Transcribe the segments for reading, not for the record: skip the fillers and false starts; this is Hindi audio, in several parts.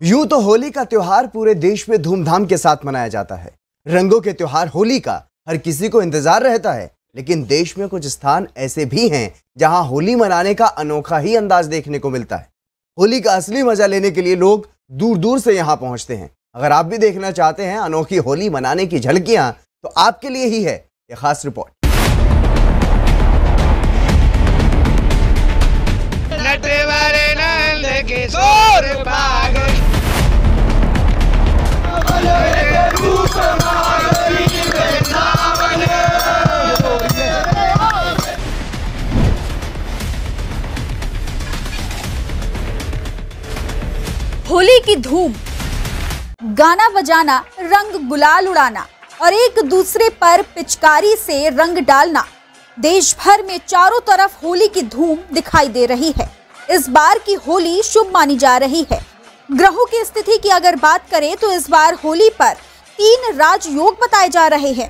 यूं तो होली का त्योहार पूरे देश में धूमधाम के साथ मनाया जाता है। रंगों के त्योहार होली का हर किसी को इंतजार रहता है, लेकिन देश में कुछ स्थान ऐसे भी हैं जहां होली मनाने का अनोखा ही अंदाज देखने को मिलता है। होली का असली मजा लेने के लिए लोग दूर दूर से यहां पहुंचते हैं। अगर आप भी देखना चाहते हैं अनोखी होली मनाने की झलकियां, तो आपके लिए ही है यह खास रिपोर्ट। होली की धूम, गाना बजाना, रंग गुलाल उड़ाना और एक दूसरे पर पिचकारी से रंग डालना, देश भर में चारों तरफ होली की धूम दिखाई दे रही है। इस बार की होली शुभ मानी जा रही है। ग्रहों की स्थिति की अगर बात करें तो इस बार होली पर 3 राजयोग बताए जा रहे हैं।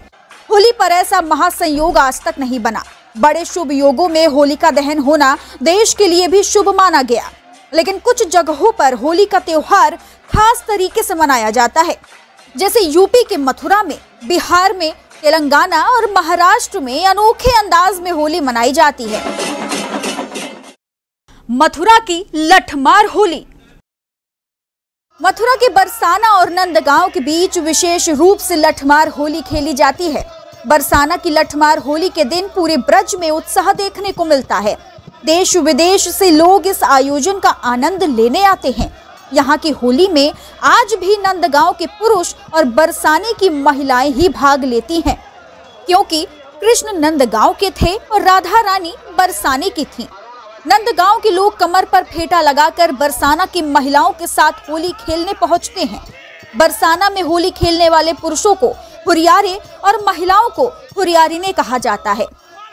होली पर ऐसा महासंयोग आज तक नहीं बना। बड़े शुभ योगों में होलिका दहन होना देश के लिए भी शुभ माना गया, लेकिन कुछ जगहों पर होली का त्योहार खास तरीके से मनाया जाता है, जैसे यूपी के मथुरा में, बिहार में, तेलंगाना और महाराष्ट्र में अनोखे अंदाज में होली मनाई जाती है। मथुरा की लठमार होली। मथुरा के बरसाना और नंदगांव के बीच विशेष रूप से लठमार होली खेली जाती है। बरसाना की लठमार होली के दिन पूरे ब्रज में उत्साह देखने को मिलता है। देश विदेश से लोग इस आयोजन का आनंद लेने आते हैं। यहाँ की होली में आज भी नंदगांव के पुरुष और बरसाने की महिलाएं ही भाग लेती हैं, क्योंकि कृष्ण नंदगांव के थे और राधा रानी बरसाने की थीं। नंदगांव के लोग कमर पर फेटा लगाकर बरसाना की महिलाओं के साथ होली खेलने पहुंचते हैं। बरसाना में होली खेलने वाले पुरुषों को हुरियारे और महिलाओं को हुरियारिने कहा जाता है।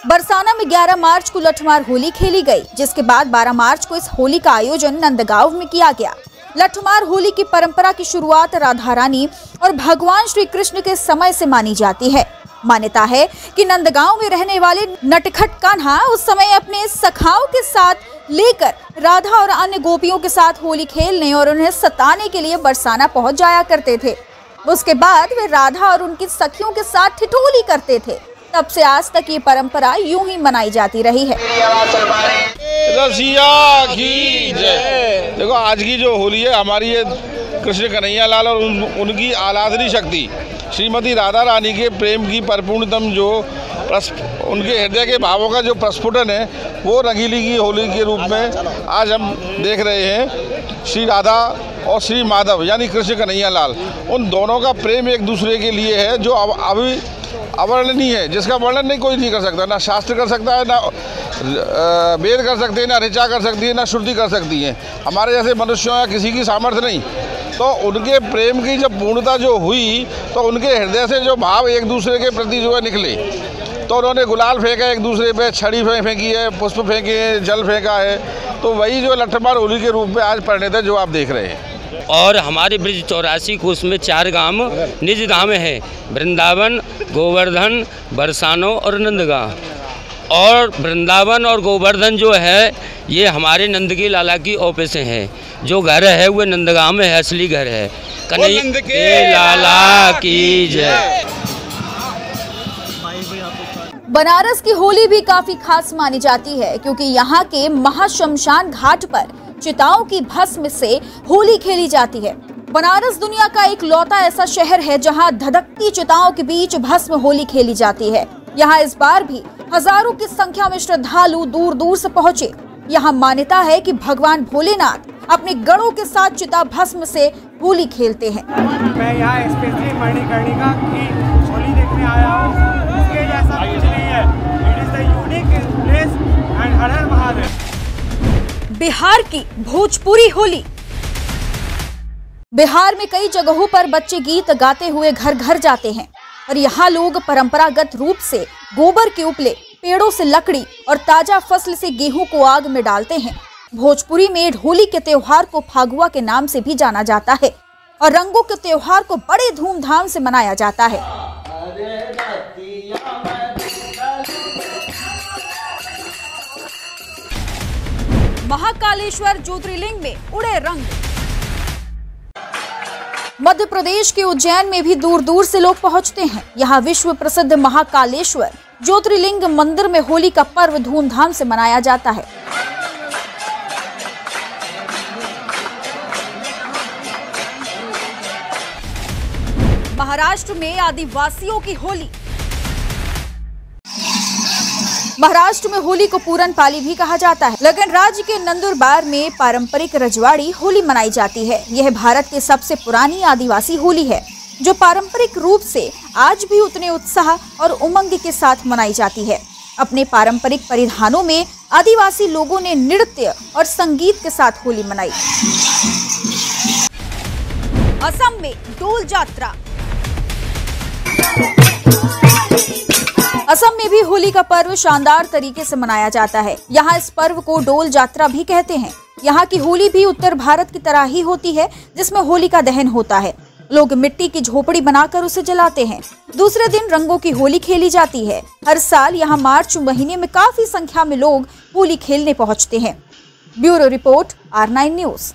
बरसाना में 11 मार्च को लठमार होली खेली गई, जिसके बाद 12 मार्च को इस होली का आयोजन नंदगांव में किया गया। लठमार होली की परंपरा की शुरुआत राधा रानी और भगवान श्री कृष्ण के समय से मानी जाती है। मान्यता है कि नंदगांव में रहने वाले नटखट कान्हा उस समय अपने सखाओं के साथ लेकर राधा और अन्य गोपियों के साथ होली खेलने और उन्हें सताने के लिए बरसाना पहुंच जाया करते थे। उसके बाद वे राधा और उनकी सखियों के साथ ठिठोली करते थे। तब से आज तक ये परंपरा यूं ही मनाई जाती रही है। रसिया की जय। देखो, आज की जो होली है हमारी, ये कृष्ण कन्हैया लाल और उनकी आराधनी शक्ति श्रीमती राधा रानी के प्रेम की परिपूर्णतम जो उनके हृदय के भावों का जो प्रस्फुटन है, वो रंगीली की होली के रूप में आज हम देख रहे हैं। श्री राधा और श्री माधव यानी कृष्ण कन्हैया लाल, उन दोनों का प्रेम एक दूसरे के लिए है जो अभी अवर्णनीय है, जिसका वर्णन नहीं कोई नहीं कर सकता। ना शास्त्र कर सकता है, ना वेद कर सकते हैं, ना ऋचा कर सकती है, ना श्रुति कर सकती है। हमारे जैसे मनुष्यों या किसी की सामर्थ्य नहीं। तो उनके प्रेम की जब पूर्णता जो हुई, तो उनके हृदय से जो भाव एक दूसरे के प्रति जो है निकले, तो उन्होंने गुलाल फेंका एक दूसरे पे, छड़ी फेंकी है, पुष्प फेंके हैं, जल फेंका है। तो वही जो लठमार होली के रूप में आज परिणत है, जो आप देख रहे हैं। और हमारे ब्रज 84 कोष में 4 गांव निज धाम है, वृंदावन, गोवर्धन, बरसानो और नंदगांव। और वृंदावन और गोवर्धन जो है, ये हमारे नंद के लाला की ऑफिस हैं। जो घर है वो नंदगांव में है, असली घर है। कन्हैया के लाला की जय। बनारस की होली भी काफी खास मानी जाती है, क्योंकि यहाँ के महाशमशान घाट पर चिताओं की भस्म से होली खेली जाती है। बनारस दुनिया का एक लौता ऐसा शहर है जहाँ धधकती चिताओं के बीच भस्म होली खेली जाती है। यहाँ इस बार भी हजारों की संख्या में श्रद्धालु दूर दूर से पहुँचे। यहाँ मान्यता है कि भगवान भोलेनाथ अपने गणों के साथ चिता भस्म से होली खेलते हैं। मैं यहाँ स्पेशली मणिकर्णिका की होली देखने आया हूँ। इसके जैसा कुछ नहीं है। It is the unique place and हर हर महादेव। बिहार की भोजपुरी होली। बिहार में कई जगहों पर बच्चे गीत गाते हुए घर घर जाते हैं और यहाँ लोग परंपरागत रूप से गोबर के उपले, पेड़ों से लकड़ी और ताजा फसल से गेहूं को आग में डालते हैं। भोजपुरी में होली के त्योहार को फागुआ के नाम से भी जाना जाता है और रंगों के त्योहार को बड़े धूमधाम से मनाया जाता है। महाकालेश्वर ज्योतिर्लिंग में उड़े रंग। मध्य प्रदेश के उज्जैन में भी दूर दूर से लोग पहुंचते हैं। यहाँ विश्व प्रसिद्ध महाकालेश्वर ज्योतिर्लिंग मंदिर में होली का पर्व धूमधाम से मनाया जाता है। महाराष्ट्र में आदिवासियों की होली। महाराष्ट्र में होली को पूरन पाली भी कहा जाता है, लेकिन राज्य के नंदुरबार में पारंपरिक रजवाड़ी होली मनाई जाती है। यह भारत की सबसे पुरानी आदिवासी होली है, जो पारंपरिक रूप से आज भी उतने उत्साह और उमंग के साथ मनाई जाती है। अपने पारंपरिक परिधानों में आदिवासी लोगों ने नृत्य और संगीत के साथ होली मनाई। असम में डोल यात्रा। असम में भी होली का पर्व शानदार तरीके से मनाया जाता है। यहाँ इस पर्व को डोल यात्रा भी कहते हैं। यहाँ की होली भी उत्तर भारत की तरह ही होती है, जिसमें होली का दहन होता है। लोग मिट्टी की झोपड़ी बनाकर उसे जलाते हैं। दूसरे दिन रंगों की होली खेली जाती है। हर साल यहाँ मार्च महीने में काफी संख्या में लोग होली खेलने पहुँचते हैं। Bureau report R9 news.